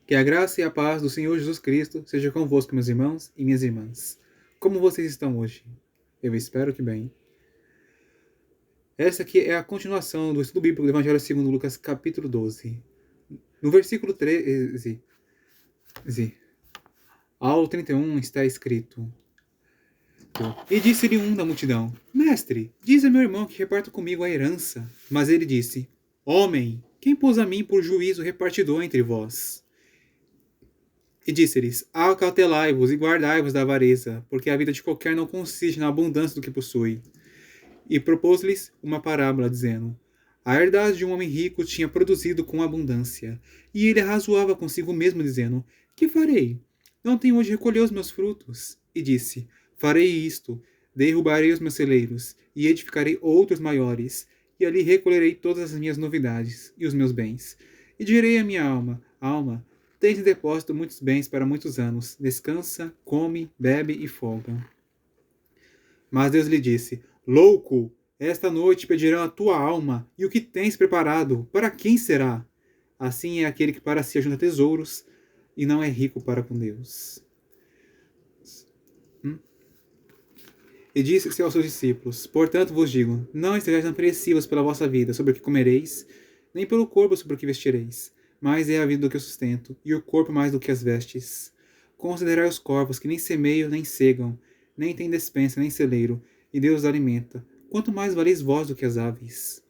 Que a graça e a paz do Senhor Jesus Cristo seja convosco, meus irmãos e minhas irmãs. Como vocês estão hoje? Eu espero que bem. Essa aqui é a continuação do estudo bíblico do Evangelho segundo Lucas, capítulo 12. No versículo 13 ao 31 está escrito: E disse-lhe um da multidão: Mestre, diz a meu irmão que reparta comigo a herança. Mas ele disse: Homem, quem pôs a mim por juízo repartidor entre vós? E disse-lhes: Acautelai-vos e guardai-vos da avareza, porque a vida de qualquer não consiste na abundância do que possui. E propôs-lhes uma parábola, dizendo: A herdade de um homem rico tinha produzido com abundância. E ele arrazoava consigo mesmo, dizendo: Que farei? Não tenho onde recolher os meus frutos. E disse: Farei isto: derrubarei os meus celeiros, e edificarei outros maiores, e ali recolherei todas as minhas novidades e os meus bens. E direi à minha alma: Alma, tens em depósito muitos bens para muitos anos. Descansa, come, bebe e folga. Mas Deus lhe disse: Louco, esta noite pedirão a tua alma, e o que tens preparado, para quem será? Assim é aquele que para si ajunta tesouros e não é rico para com Deus. E disse aos seus discípulos: Portanto vos digo, não estejais apreensivos pela vossa vida, sobre o que comereis, nem pelo corpo sobre o que vestireis. Mais é a vida do que o sustento, e o corpo mais do que as vestes. Considerai os corvos, que nem semeiam, nem cegam, nem têm despensa, nem celeiro, e Deus os alimenta. Quanto mais valeis vós do que as aves?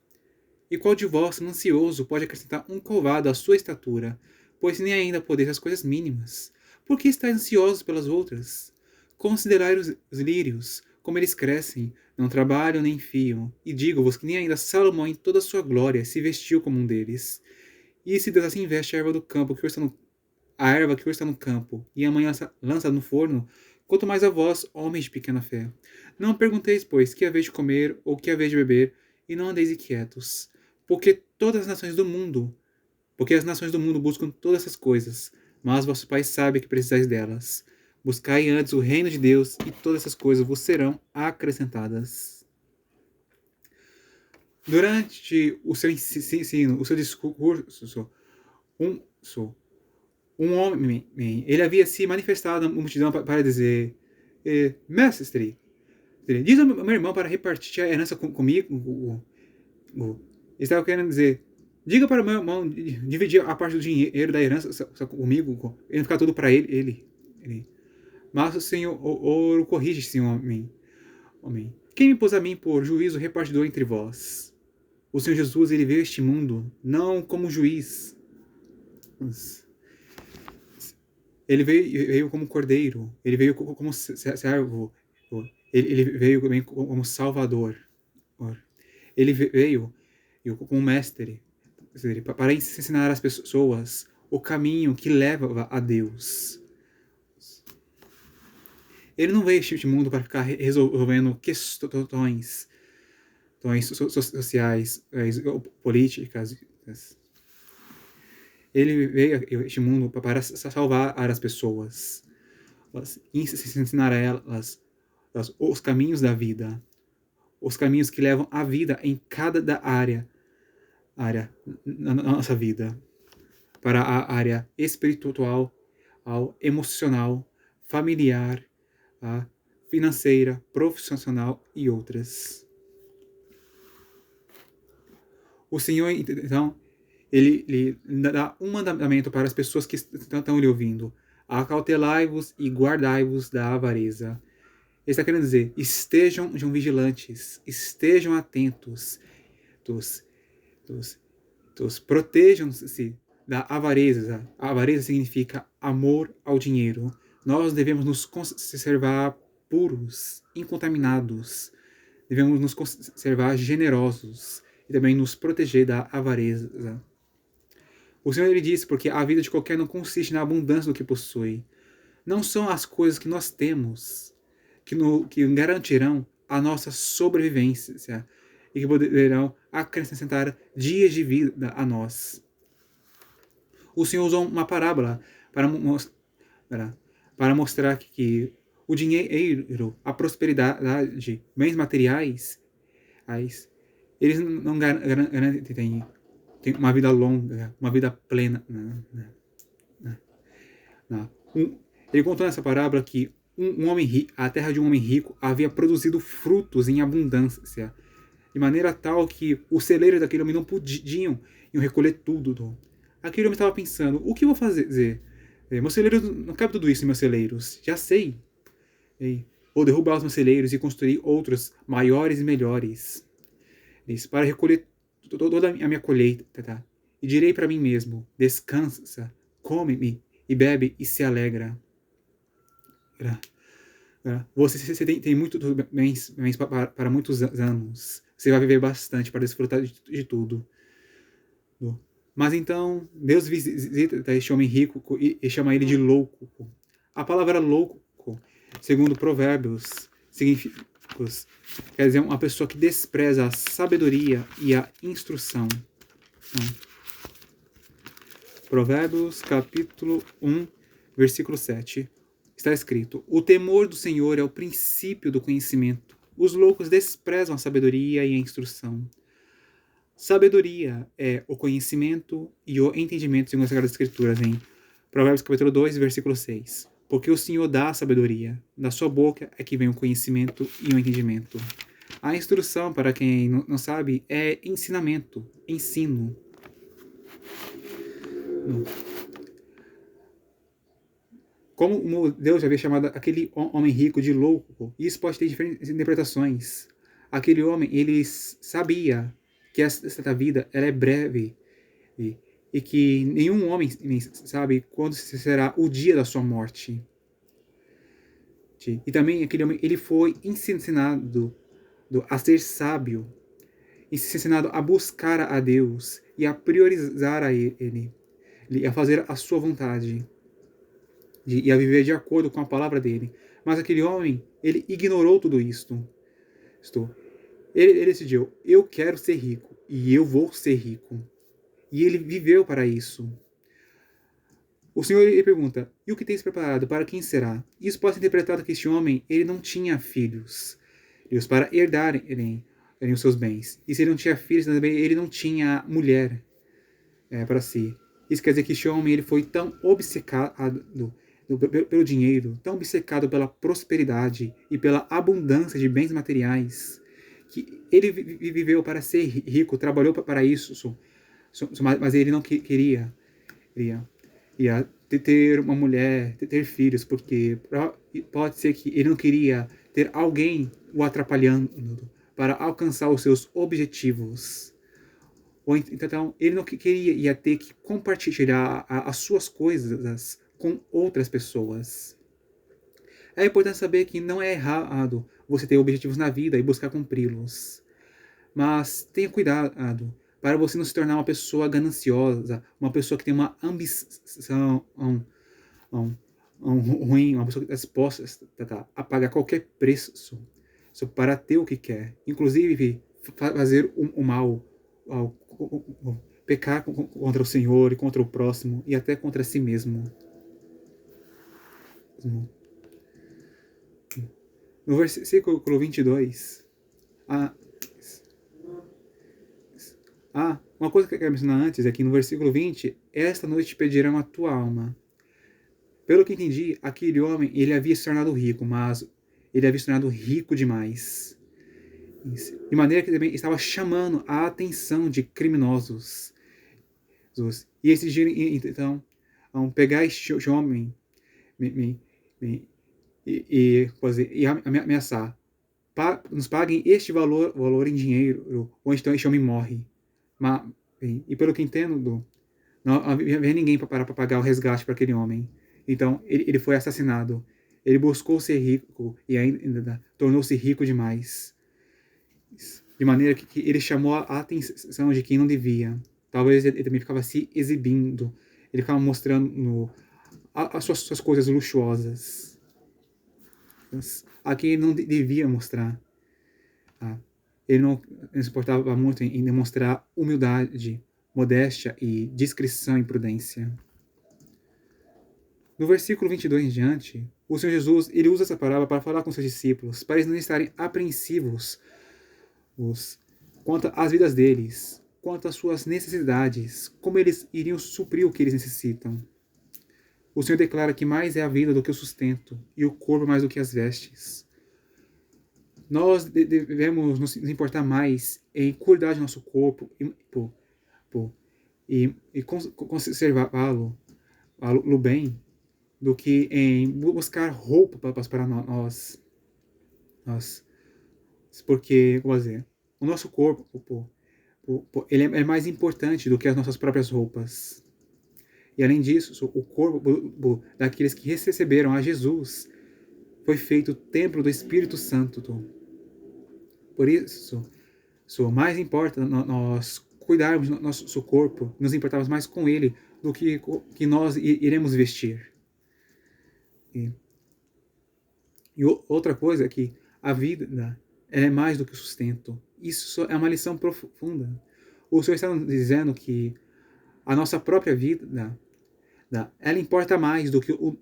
E qual de vós, sendo ansioso, pode acrescentar um covado à sua estatura? Pois nem ainda podeis as coisas mínimas. Por que estáis ansiosos pelas outras? Considerai os lírios, como eles crescem, não trabalham nem fiam. E digo-vos que nem ainda Salomão, em toda a sua glória, se vestiu como um deles. E se Deus assim veste a erva do campo, que hoje está no, a erva que hoje está no campo, e amanhã lança no forno, quanto mais a vós, homens de pequena fé. Não pergunteis, pois, que haveis de comer, ou que haveis de beber, e não andeis inquietos. Porque as nações do mundo buscam todas essas coisas, mas vosso Pai sabe que precisais delas. Buscai antes o reino de Deus, e todas essas coisas vos serão acrescentadas. Durante o seu ensino, o seu discurso, um, um homem, ele havia se manifestado na multidão para dizer: Mestre, diz ao meu irmão para repartir a herança comigo. Ele estava querendo dizer: diga para o meu irmão dividir a parte do dinheiro da herança comigo, e não ficar tudo para ele. Mas o Senhor o corrige, sim, homem. Quem me pôs a mim por juízo repartidor entre vós? O Senhor Jesus, ele veio a este mundo não como juiz. Ele veio como cordeiro. Ele veio como servo. Ele veio também como salvador. Ele veio como mestre para ensinar às pessoas o caminho que leva a Deus. Ele não veio a este mundo para ficar resolvendo questões sociais, políticas. Ele veio a este mundo para salvar as pessoas, ensinar a elas os caminhos da vida, os caminhos que levam à vida em cada área na nossa vida, para a área espiritual, emocional, familiar, financeira, profissional e outras. O Senhor, então, ele dá um mandamento para as pessoas que estão lhe ouvindo: acautelai-vos e guardai-vos da avareza. Ele está querendo dizer: estejam vigilantes, estejam atentos, protejam-se da avareza. A avareza significa amor ao dinheiro. Nós devemos nos conservar puros, incontaminados. Devemos nos conservar generosos e também nos proteger da avareza. O Senhor ele disse: porque a vida de qualquer não consiste na abundância do que possui. Não são as coisas que nós temos que garantirão a nossa sobrevivência e que poderão acrescentar dias de vida a nós. O Senhor usou uma parábola para mostrar que o dinheiro, a prosperidade, bens materiais, eles não garantem uma vida longa, uma vida plena. Né? Ele contou nessa parábola que a terra de um homem rico havia produzido frutos em abundância, de maneira tal que os celeiros daquele homem não podiam recolher tudo. Aquele homem estava pensando, o que eu vou fazer? Meus celeiros, não cabe tudo isso em meus celeiros, já sei. Vou derrubar os meus celeiros e construir outros maiores e melhores. Para recolher toda a minha colheita. Tá? E direi para mim mesmo, descansa, come-me e bebe e se alegra. Você tem muito bens para muitos anos. Você vai viver bastante para desfrutar de tudo. Mas então, Deus visita este homem rico e chama ele de louco. A palavra louco, segundo Provérbios, significa, quer dizer, uma pessoa que despreza a sabedoria e a instrução. Provérbios, capítulo 1, versículo 7. Está escrito: o temor do Senhor é o princípio do conhecimento. Os loucos desprezam a sabedoria e a instrução. Sabedoria é o conhecimento e o entendimento, segundo as Sagradas Escrituras, em Provérbios capítulo 2, versículo 6. Porque o Senhor dá a sabedoria, da sua boca é que vem o conhecimento e o entendimento. A instrução, para quem não sabe, é ensinamento, ensino. Como Deus havia chamado aquele homem rico de louco, isso pode ter diferentes interpretações. Aquele homem, ele sabia que esta vida ela é breve e que nenhum homem sabe quando será o dia da sua morte. E também aquele homem, ele foi ensinado a ser sábio, ensinado a buscar a Deus e a priorizar a Ele, a fazer a sua vontade e a viver de acordo com a palavra dele. Mas aquele homem, ele ignorou tudo isto. Ele decidiu, eu quero ser rico e eu vou ser rico. E ele viveu para isso. O Senhor ele pergunta, e o que tens preparado? Para quem será? Isso pode ser interpretado que este homem ele não tinha filhos para herdarem os seus bens. E se ele não tinha filhos, também ele não tinha mulher para si. Isso quer dizer que este homem ele foi tão obcecado pelo dinheiro, tão obcecado pela prosperidade e pela abundância de bens materiais, que ele viveu para ser rico, trabalhou para isso, mas ele não queria ter uma mulher, ter filhos, porque pode ser que ele não queria ter alguém o atrapalhando para alcançar os seus objetivos. Ou então ele não ia ter que compartilhar as suas coisas com outras pessoas. É importante saber que não é errado você ter objetivos na vida e buscar cumpri-los. Mas tenha cuidado para você não se tornar uma pessoa gananciosa, uma pessoa que tem uma ambição ruim, uma pessoa que está disposta a pagar qualquer preço para ter o que quer. Inclusive, fazer o mal, pecar contra o Senhor e contra o próximo e até contra si mesmo. No versículo 22, uma coisa que eu quero mencionar antes é que no versículo 20, esta noite pedirão a tua alma. Pelo que entendi, aquele homem, ele havia se tornado rico, mas ele havia se tornado rico demais. De maneira que também estava chamando a atenção de criminosos. E exigiram, então, pegar este homem e ameaçar. Nos paguem este valor em dinheiro, ou então este homem morre. E pelo que entendo, não havia ninguém para pagar o resgate para aquele homem. Então, ele foi assassinado. Ele buscou ser rico e ainda tornou-se rico demais. De maneira que ele chamou a atenção de quem não devia. Talvez ele também ficava se exibindo. Ele ficava mostrando as suas coisas luxuosas. A quem ele não devia mostrar. Ele não se importava muito em demonstrar humildade, modéstia e discrição e prudência. No versículo 22 em diante, o Senhor Jesus ele usa essa parábola para falar com seus discípulos, para eles não estarem apreensivos quanto às vidas deles, quanto às suas necessidades, como eles iriam suprir o que eles necessitam. O Senhor declara que mais é a vida do que o sustento, e o corpo mais do que as vestes. Nós devemos nos importar mais em cuidar de nosso corpo e conservá-lo bem do que em buscar roupas para nós. Porque, como dizer, o nosso corpo, ele é mais importante do que as nossas próprias roupas. E além disso, o corpo daqueles que receberam a Jesus foi feito templo do Espírito Santo. Por isso, mais importa nós cuidarmos do nosso corpo, nos importarmos mais com ele do que nós iremos vestir. E outra coisa é que a vida é mais do que o sustento. Isso é uma lição profunda. O Senhor está nos dizendo que a nossa própria vida, ela importa mais do que o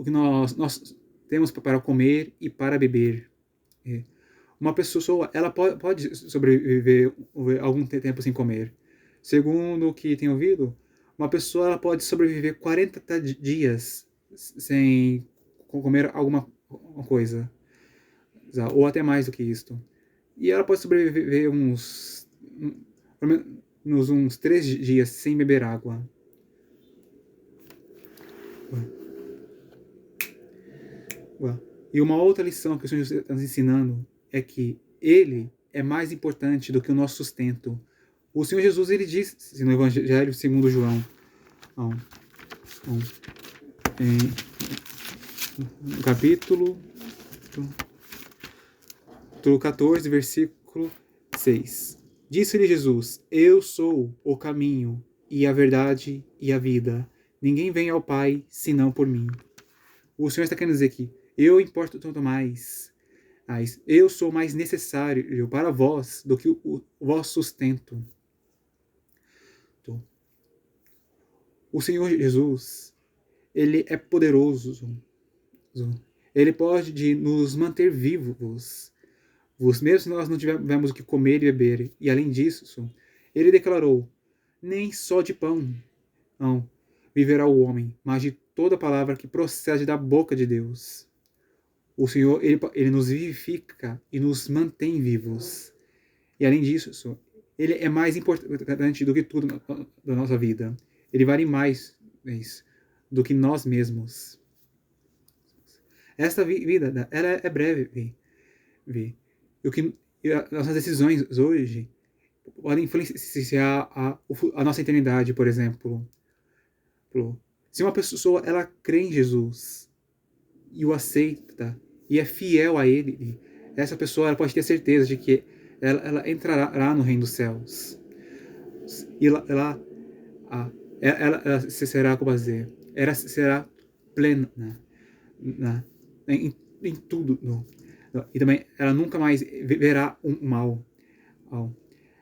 que nós temos para comer e para beber. Uma pessoa, ela pode sobreviver algum tempo sem comer. Segundo o que tenho ouvido, uma pessoa ela pode sobreviver 40 dias sem comer alguma coisa, ou até mais do que isto. E ela pode sobreviver pelo menos uns 3 dias sem beber água. E uma outra lição que o Senhor está nos ensinando é que Ele é mais importante do que o nosso sustento. O Senhor Jesus, ele disse no Evangelho segundo João, no capítulo 14, versículo 6. Disse-lhe Jesus: Eu sou o caminho e a verdade e a vida. Ninguém vem ao Pai senão por mim. O Senhor está querendo dizer que eu importo tanto mais. Eu sou mais necessário para vós do que o vosso sustento. O Senhor Jesus, ele é poderoso. Ele pode nos manter vivos, mesmo se nós não tivermos o que comer e beber. E além disso, ele declarou: nem só de pão não viverá o homem, mas de toda palavra que procede da boca de Deus. O Senhor, ele nos vivifica e nos mantém vivos. E além disso, ele é mais importante do que tudo da nossa vida. Ele vale mais do que nós mesmos. Esta vida, ela é breve. E as nossas decisões hoje podem influenciar a nossa eternidade, por exemplo. Se uma pessoa ela crê em Jesus e o aceita e é fiel a Ele, essa pessoa ela pode ter certeza de que ela entrará no reino dos céus. E ela será, como dizer, ela será plena em tudo. E também ela nunca mais verá um mal.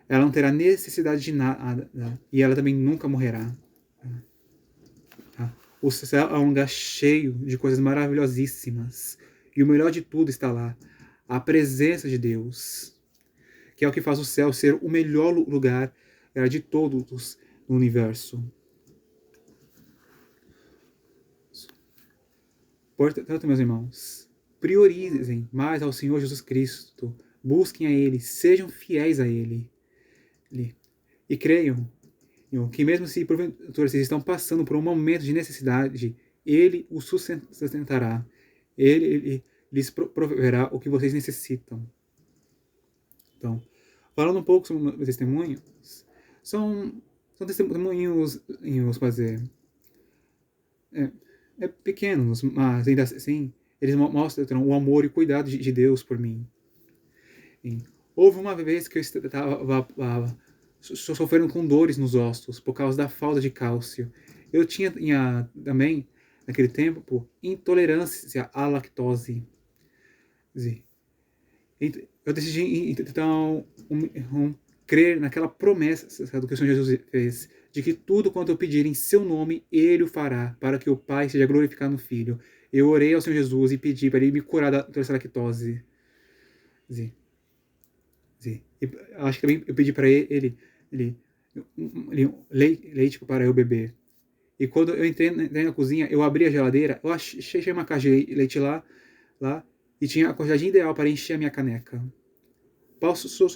Ela não terá necessidade de nada. E ela também nunca morrerá. O céu é um lugar cheio de coisas maravilhosíssimas. E o melhor de tudo está lá. A presença de Deus. Que é o que faz o céu ser o melhor lugar de todos no universo. Portanto, meus irmãos, priorizem mais ao Senhor Jesus Cristo. Busquem a Ele. Sejam fiéis a Ele. E creiam que mesmo se porventura vocês estão passando por um momento de necessidade, Ele os sustentará. Ele lhes proverá o que vocês necessitam. Então, falando um pouco sobre meus testemunhos, são testemunhos pequenos, mas ainda assim, eles mostram o amor e o cuidado de Deus por mim. Houve uma vez que eu estava sofrendo com dores nos ossos por causa da falta de cálcio. Eu tinha também, naquele tempo, intolerância à lactose. Eu decidi, então, crer naquela promessa do que o Senhor Jesus fez, de que tudo quanto eu pedir em seu nome, Ele o fará, para que o Pai seja glorificado no Filho. Eu orei ao Senhor Jesus e pedi para Ele me curar da lactose. Acho que também eu pedi para ele leite para eu beber. E quando eu entrei na cozinha, eu abri a geladeira, eu achei uma caixa de leite lá, e tinha a quantidade ideal para encher a minha caneca. Passou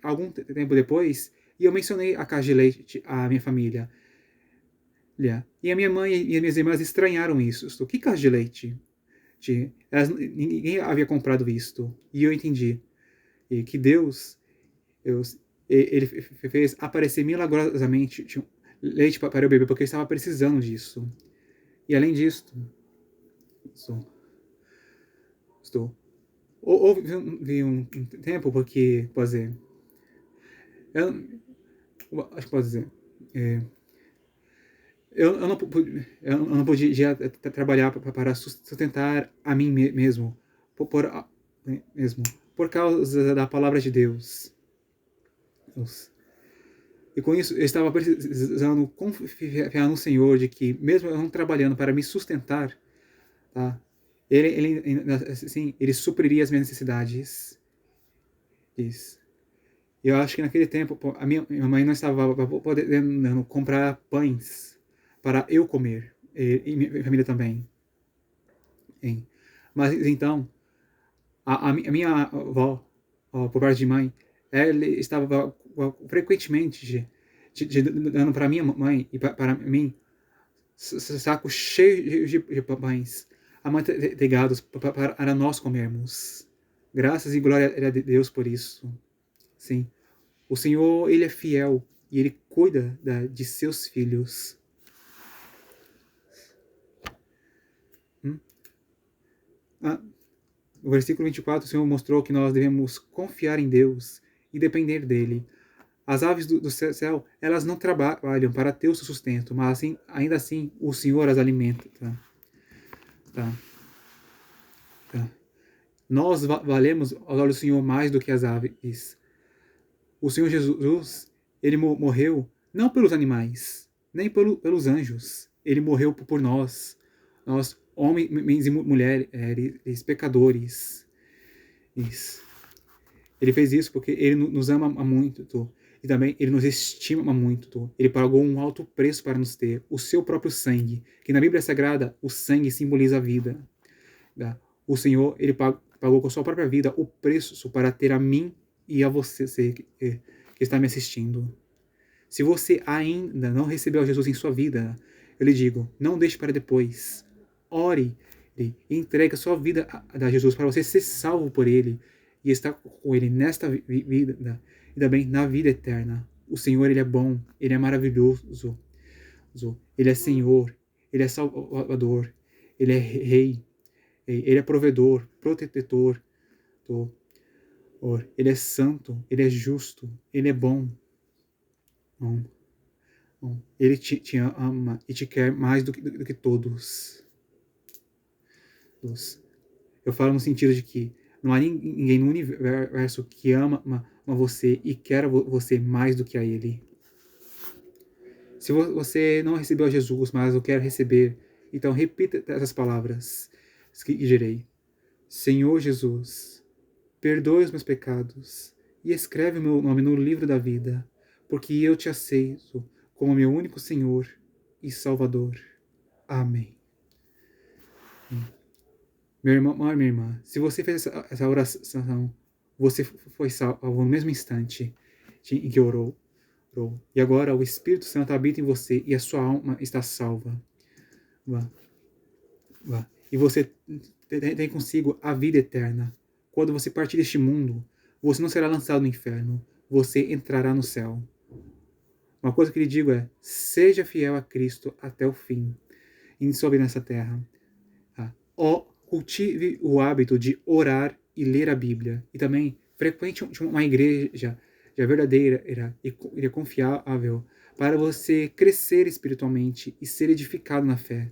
algum tempo depois, e eu mencionei a caixa de leite à minha família. E a minha mãe e as minhas irmãs estranharam isso. Estou, que caixa de leite? Ninguém havia comprado isto. E eu entendi. E que Deus, ele fez aparecer milagrosamente leite para eu beber, porque eu estava precisando disso. E além disso, estou houve um tempo porque, pode dizer, acho que pode dizer, eu não podia trabalhar para sustentar a mim mesmo, mesmo, por causa da palavra de Deus. E com isso, eu estava precisando confiar no Senhor de que, mesmo eu não trabalhando para me sustentar, tá? Ele supriria as minhas necessidades. Isso. Eu acho que naquele tempo, a minha mãe não estava podendo comprar pães para eu comer, e minha família também. Hein? Mas então, a minha avó, por parte de mãe, ela estava frequentemente dando para minha mãe e para mim sacos cheios de pães amanteigados para nós comermos. Graças e glória a Deus por isso. Sim, o Senhor, ele é fiel e ele cuida de seus filhos. No versículo 24, o Senhor mostrou que nós devemos confiar em Deus e depender dele. As aves do céu, elas não trabalham para ter o seu sustento, mas ainda assim o Senhor as alimenta. Tá. Nós valemos aos olhos do Senhor mais do que as aves. O Senhor Jesus, ele morreu não pelos animais, nem pelos anjos. Ele morreu por nós homens e mulheres, pecadores. Isso. Ele fez isso porque ele nos ama muito, e também ele nos estima muito. Ele pagou um alto preço para nos ter, o seu próprio sangue, que na Bíblia Sagrada o sangue simboliza a vida. O Senhor, ele pagou com a sua própria vida o preço para ter a mim e a você que está me assistindo. Se você ainda não recebeu Jesus em sua vida, eu lhe digo, não deixe para depois. Ore e entregue a sua vida a Jesus para você ser salvo por ele e estar com ele nesta vida e também na vida eterna. O Senhor, ele é bom, ele é maravilhoso, ele é Senhor, ele é Salvador, ele é Rei, ele é provedor, protetor, ele é santo, ele é justo, ele é bom. Ele te ama e te quer mais do que todos. Eu falo no sentido de que não há ninguém no universo que ama você e quer você mais do que a ele. Se você não recebeu a Jesus, mas eu quero receber, então repita essas palavras que direi. Senhor Jesus, perdoe os meus pecados e escreve o meu nome no livro da vida, porque eu te aceito como meu único Senhor e Salvador. Amém. Meu irmão, minha irmã, se você fez essa oração, você foi salvo no mesmo instante em que orou. E agora o Espírito Santo habita em você e a sua alma está salva. E você tem consigo a vida eterna. Quando você partir deste mundo, você não será lançado no inferno, você entrará no céu. Uma coisa que lhe digo é, seja fiel a Cristo até o fim, em sua vida nessa terra. Cultive o hábito de orar e ler a Bíblia. E também frequente uma igreja verdadeira e confiável para você crescer espiritualmente e ser edificado na fé.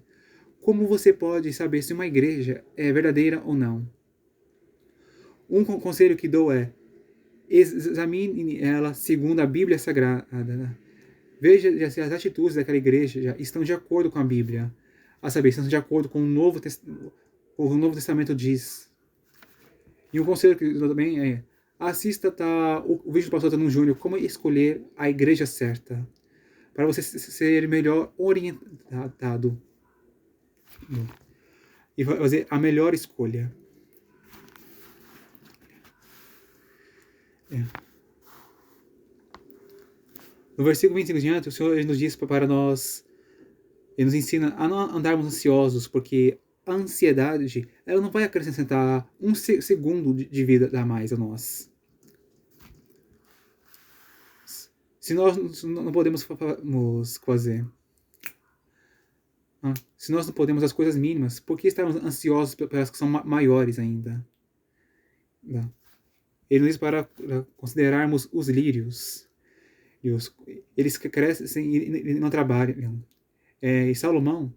Como você pode saber se uma igreja é verdadeira ou não? Um conselho que dou é: examine ela segundo a Bíblia Sagrada. Veja se as atitudes daquela igreja estão de acordo com a Bíblia. A saber, estão de acordo com o Novo Testamento diz. E um conselho que eu dou também é: assista o vídeo do pastor Tano Júnior, como escolher a igreja certa. para você ser melhor orientado e fazer a melhor escolha. No versículo 25 diante, o Senhor ele nos diz para nós, ele nos ensina a não andarmos ansiosos, porque a ansiedade ela não vai acrescentar um segundo de vida a mais a nós. Se nós não podemos fazer, se nós não podemos as coisas mínimas, por que estarmos ansiosos pelas que são maiores ainda? Ele nos diz para considerarmos os lírios. Eles crescem e não trabalham. E Salomão,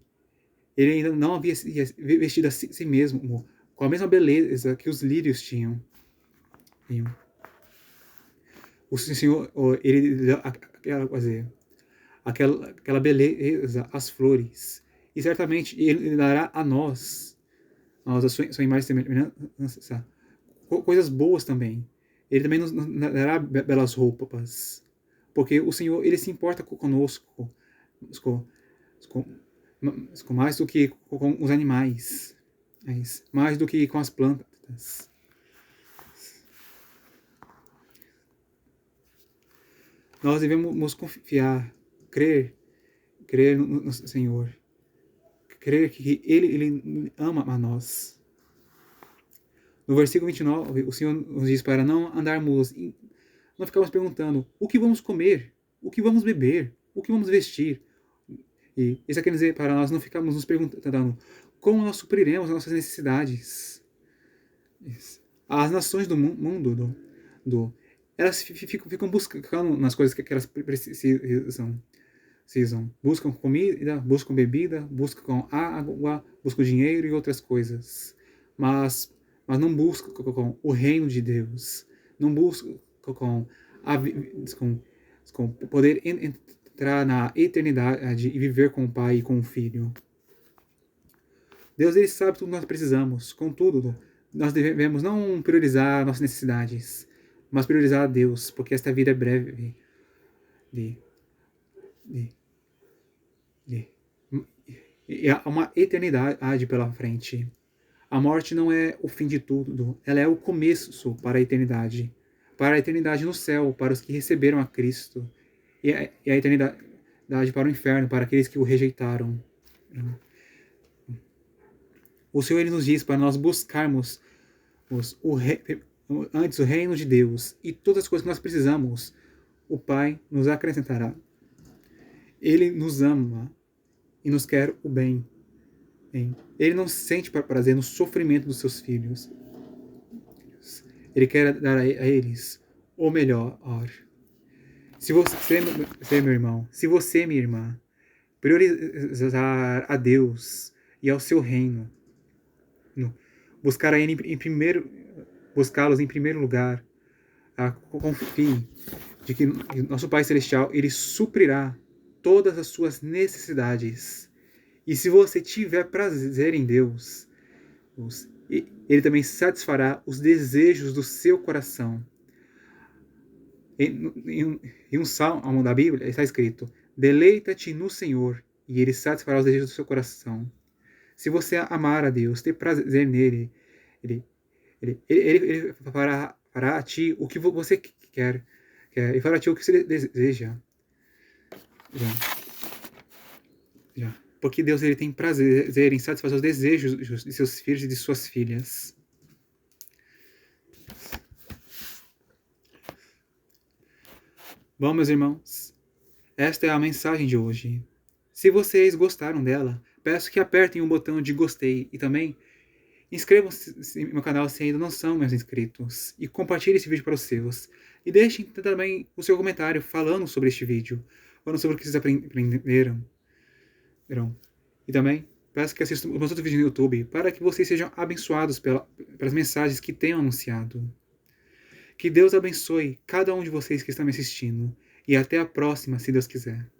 ele ainda não havia vestido a si mesmo com a mesma beleza que os lírios tinham. O Senhor, ele dá aquela beleza às flores. E certamente ele dará a nós a sua imagem e semelhança, coisas boas também. Ele também nos dará belas roupas. Porque o Senhor, ele se importa conosco, com mais do que com os animais, mais do que com as plantas. Nós devemos confiar, crer no Senhor, crer que Ele ama a nós. No versículo 29, o Senhor nos diz para não andarmos, não ficarmos perguntando o que vamos comer, o que vamos beber, o que vamos vestir. E isso quer dizer para nós não ficarmos nos perguntando como nós supriremos as nossas necessidades. As nações do mundo, elas ficam buscando nas coisas que elas precisam. Buscam comida, buscam bebida, buscam água, buscam dinheiro e outras coisas. Mas não buscam com o reino de Deus. Não buscam com poder entrar na eternidade e viver com o Pai e com o Filho. Deus, ele sabe tudo que nós precisamos. Contudo, nós devemos não priorizar nossas necessidades, mas priorizar a Deus, porque esta vida é breve. E há uma eternidade pela frente. A morte não é o fim de tudo, ela é o começo para a eternidade. Para a eternidade no céu, para os que receberam a Cristo. E a eternidade para o inferno, para aqueles que o rejeitaram. O Senhor ele nos diz para nós buscarmos antes o reino de Deus e todas as coisas que nós precisamos, o Pai nos acrescentará. Ele nos ama e nos quer o bem. Ele não sente prazer no sofrimento dos seus filhos. Ele quer dar a eles o melhor. Se você, meu irmão, se você, minha irmã, priorizar a Deus e ao seu reino, buscar a Ele buscá-los em primeiro lugar, confie de que nosso Pai Celestial, Ele suprirá todas as suas necessidades. E se você tiver prazer em Deus, Ele também satisfará os desejos do seu coração. Em um salmo da Bíblia está escrito: deleita-te no Senhor e Ele satisfará os desejos do seu coração. Se você amar a Deus, ter prazer nele, Ele fará a ti o que você quer e fará a ti o que você deseja. Porque Deus ele tem prazer em satisfazer os desejos de seus filhos e de suas filhas. Bom, meus irmãos, esta é a mensagem de hoje. Se vocês gostaram dela, peço que apertem o botão de gostei e também inscrevam-se no meu canal se ainda não são meus inscritos e compartilhem esse vídeo para os seus. E deixem também o seu comentário falando sobre este vídeo, falando sobre o que vocês aprenderam. E também peço que assistam os meus outros vídeos no YouTube para que vocês sejam abençoados pelas mensagens que tenho anunciado. Que Deus abençoe cada um de vocês que estão me assistindo. E até a próxima, se Deus quiser.